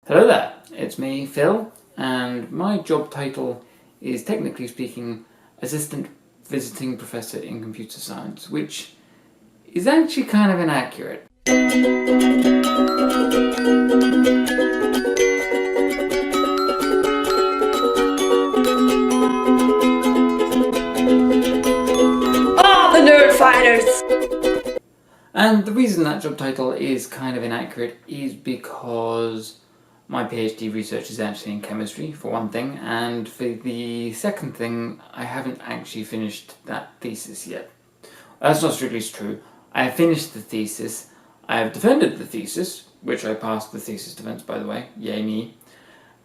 Hello there, it's me, Phil, and my job title is, technically speaking, Assistant Visiting Professor in Computer Science, which is actually kind of inaccurate. The Nerd Fighters! And the reason that job title is kind of inaccurate is because my PhD research is actually in chemistry, for one thing, and for the second thing, I haven't actually finished that thesis yet. That's not strictly true. I have finished the thesis, I have defended the thesis, which I passed the thesis defense, by the way, yay me,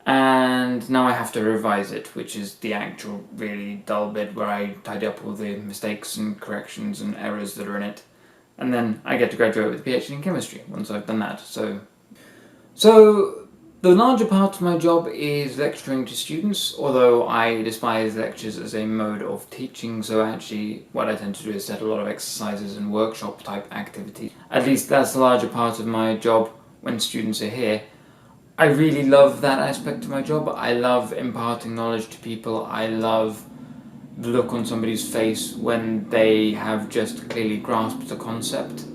and now I have to revise it, which is the actual really dull bit where I tidy up all the mistakes and corrections and errors that are in it, and then I get to graduate with a PhD in chemistry once I've done that. So the larger part of my job is lecturing to students, although I despise lectures as a mode of teaching, so actually what I tend to do is set a lot of exercises and workshop type activities. At least that's the larger part of my job when students are here. I really love that aspect of my job. I love imparting knowledge to people. I love the look on somebody's face when they have just clearly grasped a concept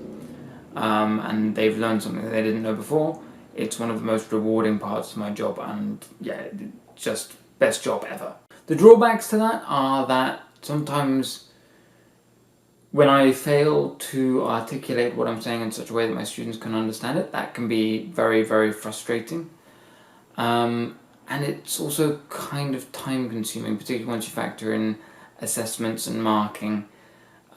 and they've learned something that they didn't know before. It's one of the most rewarding parts of my job, and yeah, just best job ever. The drawbacks to that are that sometimes when I fail to articulate what I'm saying in such a way that my students can understand it, that can be very, very frustrating. And it's also kind of time consuming, particularly once you factor in assessments and marking.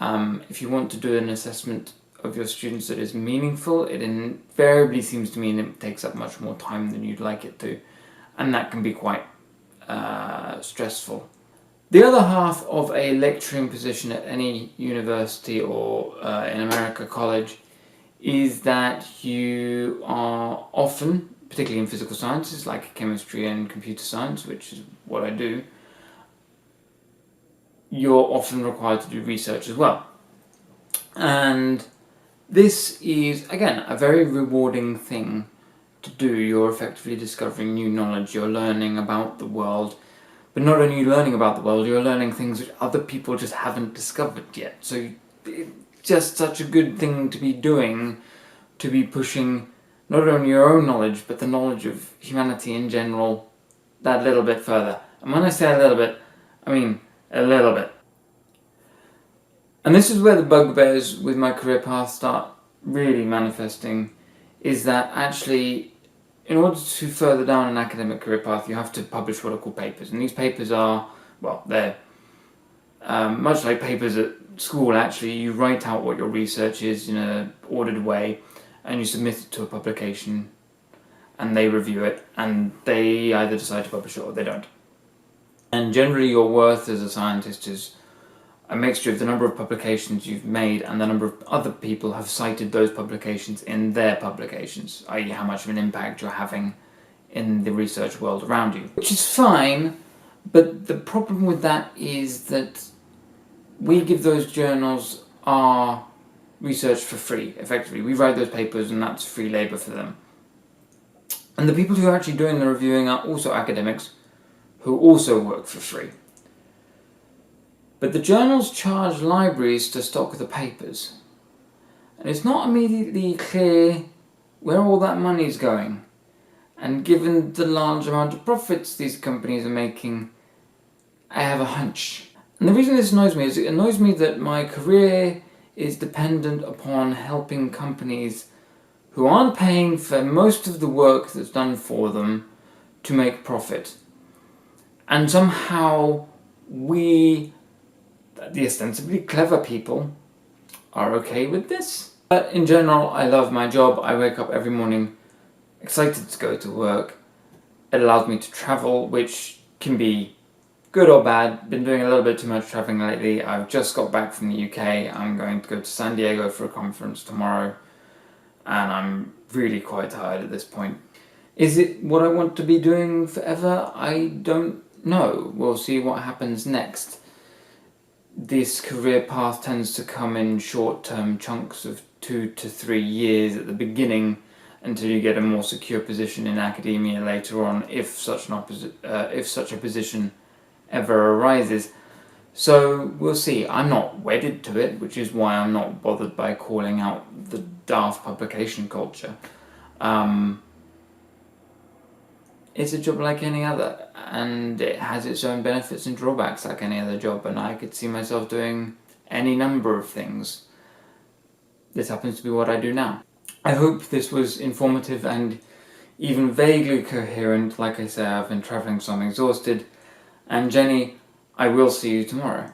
If you want to do an assessment of your students that is meaningful, it invariably seems to mean it takes up much more time than you'd like it to, and that can be quite stressful. The other half of a lecturing position at any university or in America college is that you are often, particularly in physical sciences like chemistry and computer science, which is what I do, you're often required to do research as well. And this is, again, a very rewarding thing to do. You're effectively discovering new knowledge, you're learning about the world, but not only learning about the world, you're learning things which other people just haven't discovered yet. So it's just such a good thing to be doing, to be pushing not only your own knowledge, but the knowledge of humanity in general that little bit further. And when I say a little bit, I mean a little bit. And this is where the bugbears with my career path start really manifesting, is that actually, in order to further down an academic career path, you have to publish what are called papers. And these papers are, well, they're much like papers at school, actually. You write out what your research is in an ordered way, and you submit it to a publication, and they review it, and they either decide to publish it or they don't. And generally your worth as a scientist is a mixture of the number of publications you've made and the number of other people have cited those publications in their publications, i.e. how much of an impact you're having in the research world around you. Which is fine, but the problem with that is that we give those journals our research for free, effectively. We write those papers and that's free labour for them. And the people who are actually doing the reviewing are also academics who also work for free. But the journals charge libraries to stock the papers, and it's not immediately clear where all that money is going. And given the large amount of profits these companies are making, I have a hunch. And the reason this annoys me is it annoys me that my career is dependent upon helping companies who aren't paying for most of the work that's done for them to make profit. And somehow we, the ostensibly clever people, are okay with this. But in general, I love my job. I wake up every morning excited to go to work. It allows me to travel, which can be good or bad. Been doing a little bit too much traveling lately. I've just got back from the UK. I'm going to go to San Diego for a conference tomorrow, and I'm really quite tired at this point. Is it what I want to be doing forever? I don't know. We'll see what happens next. This career path tends to come in short-term chunks of 2 to 3 years at the beginning, until you get a more secure position in academia later on, if such a position ever arises. So we'll see. I'm not wedded to it, which is why I'm not bothered by calling out the daft publication culture. It's a job like any other, and it has its own benefits and drawbacks like any other job, and I could see myself doing any number of things. This happens to be what I do now. I hope this was informative and even vaguely coherent. Like I say, I've been travelling, so I'm exhausted. And Jenny, I will see you tomorrow.